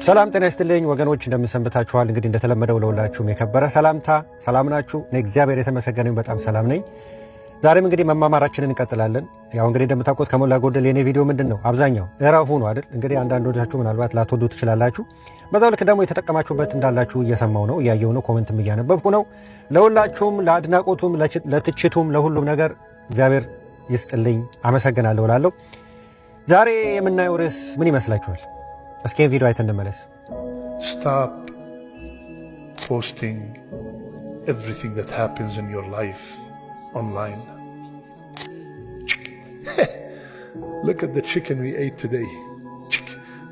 ሰላም ጤና ይስጥልኝ ወገኖች እንደምንሰንብታችኋል። እንግዲህ እንደተለመደው ለሁላችሁም የከበረ ሰላምታ ሰላም ናችሁ? እኔ እግዚአብሔር የተመሰገነ በጣም ሰላም ነኝ። ዛሬም እንግዲህ መማማራችንን እንቀጥላለን። ያው እንግዲህ እንደምታውቁት ከሞላ ጎደል የኔ ቪዲዮ ምንድነው አብዛኛው እረፉ ነው አይደል? እንግዲህ አንዳንዶቻችሁ ምናልባት ላትወዱ ትችላላችሁ። በዛው ልክ ደግሞ የተጠቀማችሁበት እንዳላችሁ እየሰማው ነው እያየው ነው ኮሜንትም እያነበብኩ ነው። ለሁላችሁም ለአድናቆቱም ለትችቱም ለሁሉም ነገር እግዚአብሔር ይስጥልኝ አመሰግናለሁ እላለሁ። ዛሬ የምናየው ርዕስ ምን ይመስላችኋል? እስኪ ቪዲዮ አይተን እንመለስ። Stop posting everything that happens in your life online. Look at the chicken we ate today.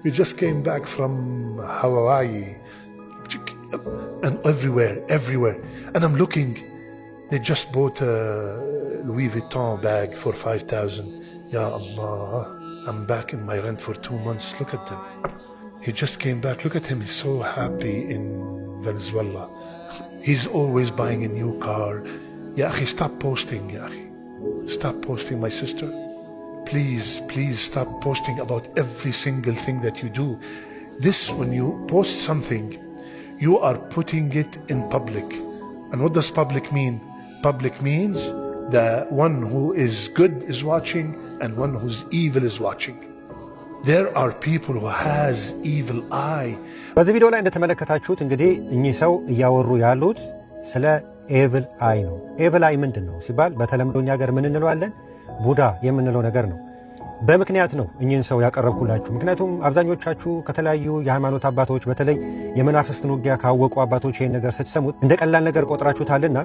We just came back from Hawaii. And everywhere. And I'm looking, they just bought a Louis Vuitton bag for 5,000. Ya Allah, I'm back in my rent for 2 months. Look at them. He just came back. Look at him. He's so happy in Venezuela. He's always buying a new car. Ya akhi, stop posting, ya akhi. Stop posting, my sister. Please stop posting about every single thing that you do. This, when you post something, you are putting it in public. And what does public mean? Public means the one who is good is watching and one who's evil is watching. There are people who has evil eye. በዚህ ቪዲዮ ላይ እንደተመለከታችሁት እንግዲህ እኚህ ሰው እያወሩ ያሉት ስለ ኤቪል አይ ነው። ኤቪል አይ ምንድነው ሲባል በተለምዶኛ ሀገር ምን እንለዋለን? ቡዳ የምንለው ነገር ነው። በምክንያት ነው እኚህን ሰው ያቀረብኩላችሁ። ምክንያቱም አብዛኞቻችሁ ከተለያዩ የሃይማኖት አባቶች በተለይ የመናፍስትን ውጊያ ካወቁ አባቶች ይሄን ነገር ስትሰሙት እንደ ቀላል ነገር ቆጥራችሁታልና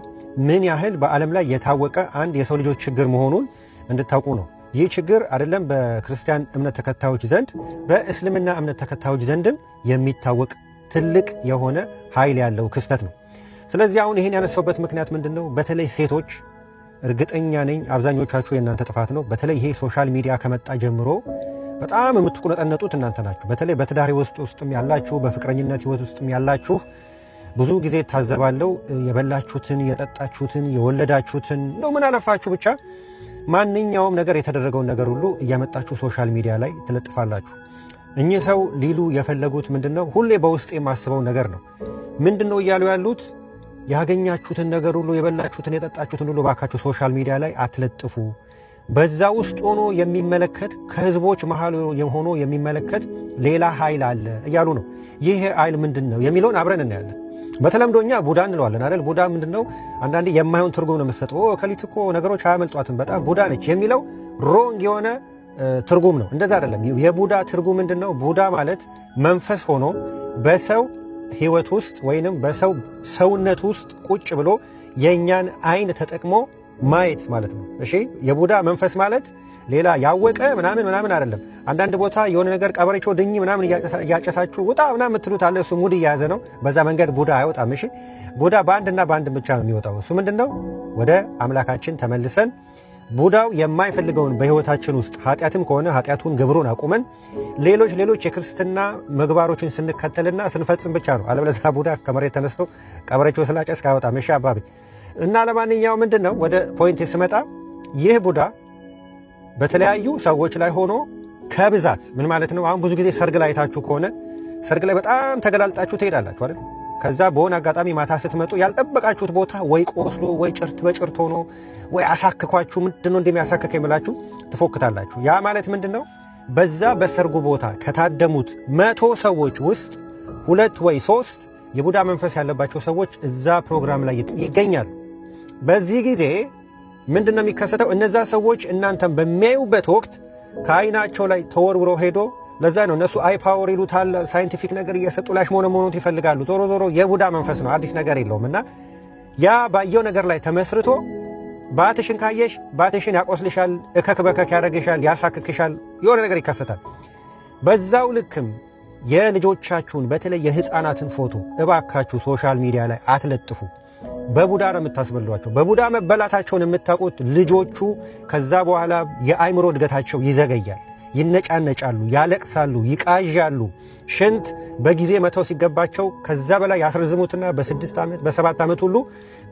ምን ያህል በዓለም ላይ የታወቀ አንድ የሰው ልጆች ችግር መሆኑን እንድታውቁ ነው። ይህ ችግር አይደለም በክርስቲያን እምነት ተከታዮች ዘንድ በእስልምና እምነት ተከታዮች ዘንድም የሚታወቅ ትልቅ የሆነ ኃይል ያለው ክስተት ነው። ስለዚህ አሁን ይሄን ያነሳውበት ምክንያት ምንድነው? በተለይ ሴቶች እርግጠኛ ነኝ አብዛኞቻችሁ የእናንተ ጥፋት ነው። በተለይ ይሄ ሶሻል ሚዲያ ከመጣ ጀምሮ በጣም የምትቁነጠነጡት እናንተ ናችሁ። በተለይ በትዳር ውስጥም ያላችሁ በፍቅረኝነት ህይወት ውስጥም ያላችሁ ብዙ ጊዜ ታዘባለው የበላችሁትን የጠጣችሁትን የወለዳችሁትን ነው ምን አለፋችሁ ብቻ ማንኛውም ነገር የተደረገውን ነገር ሁሉ እያመጣችሁ ሶሻል ሚዲያ ላይ ትለጥፋላችሁ። እኚህ ሰው ሊሉ የፈለጉት ምንድነው? ሁሌ በውስጥ የማስበው ነገር ነው። ምንድነው እያሉ ያሉት? ያገኛችሁትን ነገር ሁሉ የበላችሁትን የጠጣችሁትን ሁሉ ባካችሁ ሶሻል ሚዲያ ላይ አትለጥፉ። በዛ ውስጥ ሆኖ የሚመለከት ከህዝቦች መሃል ሆኖ የሚመለከት ሌላ ኃይል አለ እያሉ ነው። ይሄ ኃይል ምንድነው የሚለውን አብረን እናያለን። በተለምዶኛ ቡዳ እንለዋለን አይደል? ቡዳ ምንድነው? አንዳንዴ የማይሆን ትርጉም ነው የምትሰጠው። ከሊት እኮ ነገሮች አያመልጧትም በጣም ቡዳ ነች የሚለው ሮንግ የሆነ ትርጉም ነው። እንደዛ አይደለም። የቡዳ ትርጉም ምንድነው? ቡዳ ማለት መንፈስ ሆኖ በሰው ህይወት ውስጥ ወይንም በሰው ሰውነት ውስጥ ቁጭ ብሎ የኛን አይን ተጠቅሞ ማየት ማለት ነው። እሺ የቡዳ መንፈስ ማለት ሌላ ያወቀ ምናምን አይደለም። አንዳንድ ቦታ የሆነ ነገር ቀበሬቾ ድኝ ምናምን እያጨሳችሁ ውጣ ምናምን የምትሉት አለ። እሱ ሙድ እያያዘ ነው። በዛ መንገድ ቡዳ አይወጣም። እሺ ቡዳ በአንድና በአንድ ብቻ ነው የሚወጣው። እሱ ምንድነው? ወደ አምላካችን ተመልሰን ቡዳው የማይፈልገውን በህይወታችን ውስጥ ኃጢአትም ከሆነ ኃጢአቱን ግብሩን አቁመን ሌሎች የክርስትና ምግባሮችን ስንከተልና ስንፈጽም ብቻ ነው። አለበለዚያ ቡዳ ከመሬት ተነስቶ ቀበሬቾ ስላጨስ አይወጣም። እሺ አባቢ እና ለማንኛውም ምንድነው ወደ ፖይንት ስመጣ ይህ ቡዳ በተለያዩ ሰዎች ላይ ሆኖ ከብዛት ምን ማለት ነው? አሁን ብዙ ጊዜ ሰርግ ላይ አይታችሁ ከሆነ ሰርግ ላይ በጣም ተገላልጣችሁ ትሄዳላችሁ አይደል? ከዛ በሆነ አጋጣሚ ማታ ስትመጡ ያልጠበቃችሁት ቦታ ወይ ቆስሎ ወይ ጭርት በጭርት ሆኖ ወይ አሳክኳችሁ ምንድነው እንደሚያሳክክ የምላችሁ ትፎክታላችሁ። ያ ማለት ምንድነው? በዛ በሰርጉ ቦታ ከታደሙት 100 ሰዎች ውስጥ 2 ወይ 3 የቡዳ መንፈስ ያለባቸው ሰዎች እዛ ፕሮግራም ላይ ይገኛሉ። በዚህ ጊዜ ምንድነው የሚከሰተው? እነዛ ሰዎች እናንተን በሚያዩበት ወቅት ከአይናቸው ላይ ተወርውሮ ሄዶ ለዛ ነው እነሱ አይ ፓወር ይሉታል። ሳይንቲፊክ ነገር እየሰጡ ላሽ መሆኑን ይፈልጋሉ። ዞሮ የቡዳ መንፈስ ነው፣ አዲስ ነገር የለውም። እና ያ ባየው ነገር ላይ ተመስርቶ ባትሽን ካየሽ ባትሽን ያቆስልሻል፣ እከክ በከክ ያደርግሻል፣ ያሳክክሻል፣ የሆነ ነገር ይከሰታል። በዛው ልክም የልጆቻችሁን በተለይ የህፃናትን ፎቶ እባካችሁ ሶሻል ሚዲያ ላይ አትለጥፉ። በቡዳ ነው የምታስበሏቸው። በቡዳ መበላታቸውን የምታውቁት ልጆቹ ከዛ በኋላ የአይምሮ እድገታቸው ይዘገያል፣ ይነጫነጫሉ፣ ያለቅሳሉ፣ ይቃዣሉ። ሽንት በጊዜ መተው ሲገባቸው ከዛ በላይ ያስረዝሙትና በ6 ዓመት በ7 ዓመት ሁሉ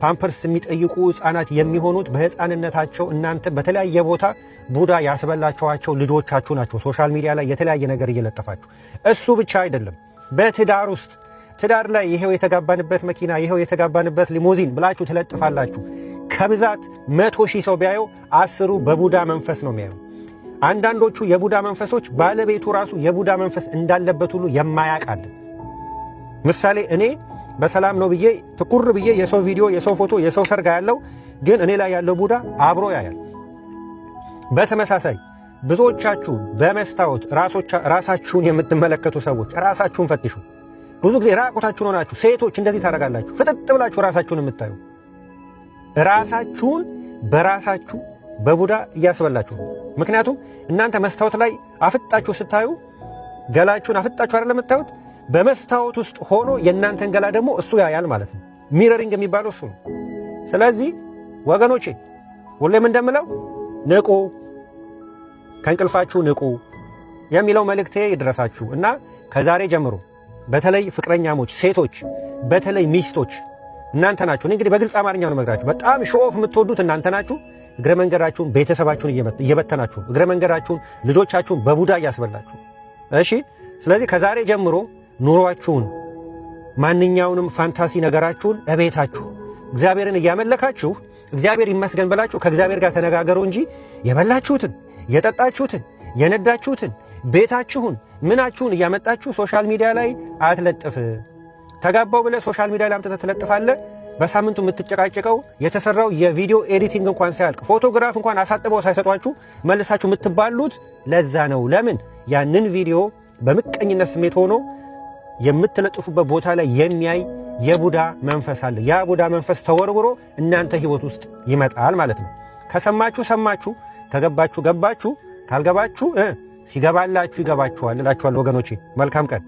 ፓምፐርስ የሚጠይቁ ህፃናት የሚሆኑት በህፃንነታቸው እናንተ በተለያየ ቦታ ቡዳ ያስበላችኋቸው ልጆቻችሁ ናቸው። ሶሻል ሚዲያ ላይ የተለያየ ነገር እየለጠፋችሁ። እሱ ብቻ አይደለም፣ በትዳር ውስጥ ትዳር ላይ ይሄው የተጋባንበት መኪና ይሄው የተጋባንበት ሊሞዚን ብላችሁ ትለጥፋላችሁ። ከብዛት 100,000 ሰው ቢያየው 10ሩ በቡዳ መንፈስ ነው የሚያየው። አንዳንዶቹ የቡዳ መንፈሶች ባለቤቱ ራሱ የቡዳ መንፈስ እንዳለበት ሁሉ የማያውቃል። ምሳሌ እኔ በሰላም ነው ብዬ ትኩር ብዬ የሰው ቪዲዮ የሰው ፎቶ የሰው ሰርጋ ያለው ግን እኔ ላይ ያለው ቡዳ አብሮ ያያል። በተመሳሳይ ብዙዎቻችሁ በመስታወት ራሳችሁን የምትመለከቱ ሰዎች ራሳችሁን ፈትሹ። ብዙ ጊዜ ራቆታችሁን ሆናችሁ ሴቶች እንደዚህ ታደርጋላችሁ። ፍጥጥ ብላችሁ ራሳችሁን የምታዩ ራሳችሁን በራሳችሁ በቡዳ እያስበላችሁ። ምክንያቱም እናንተ መስታወት ላይ አፍጣችሁ ስታዩ ገላችሁን አፍጣችሁ አይደለም የምታዩት፣ በመስታወት ውስጥ ሆኖ የእናንተን ገላ ደግሞ እሱ ያያል ማለት ነው። ሚረሪንግ የሚባለው እሱ ነው። ስለዚህ ወገኖቼ ሁሌም እንደምለው ንቁ፣ ከእንቅልፋችሁ ንቁ የሚለው መልእክቴ ይድረሳችሁ እና ከዛሬ ጀምሮ በተለይ ፍቅረኛሞች ሴቶች፣ በተለይ ሚስቶች እናንተ ናችሁ። እንግዲህ በግልጽ አማርኛ ነው መግራችሁ። በጣም ሾፍ የምትወዱት እናንተ ናችሁ። እግረ መንገዳችሁን ቤተሰባችሁን እየበተናችሁ፣ እግረ መንገዳችሁን ልጆቻችሁን በቡዳ እያስበላችሁ። እሺ፣ ስለዚህ ከዛሬ ጀምሮ ኑሯችሁን ማንኛውንም ፋንታሲ ነገራችሁን እቤታችሁ እግዚአብሔርን እያመለካችሁ እግዚአብሔር ይመስገን ብላችሁ ከእግዚአብሔር ጋር ተነጋገሩ እንጂ የበላችሁትን የጠጣችሁትን የነዳችሁትን ቤታችሁን ምናችሁን እያመጣችሁ ሶሻል ሚዲያ ላይ አትለጥፍ። ተጋባው ብለህ ሶሻል ሚዲያ ላይ አምጥተህ ትለጥፋለህ። በሳምንቱ የምትጨቃጨቀው የተሰራው የቪዲዮ ኤዲቲንግ እንኳን ሳያልቅ ፎቶግራፍ እንኳን አሳጥበው ሳይሰጧችሁ መልሳችሁ የምትባሉት ለዛ ነው። ለምን? ያንን ቪዲዮ በምቀኝነት ስሜት ሆኖ የምትለጥፉበት ቦታ ላይ የሚያይ የቡዳ መንፈስ አለ። ያ ቡዳ መንፈስ ተወርውሮ እናንተ ህይወት ውስጥ ይመጣል ማለት ነው። ከሰማችሁ ሰማችሁ፣ ከገባችሁ ገባችሁ፣ ካልገባችሁ ሲገባላችሁ ይገባችኋል እላችኋለሁ ወገኖቼ። መልካም ቀን።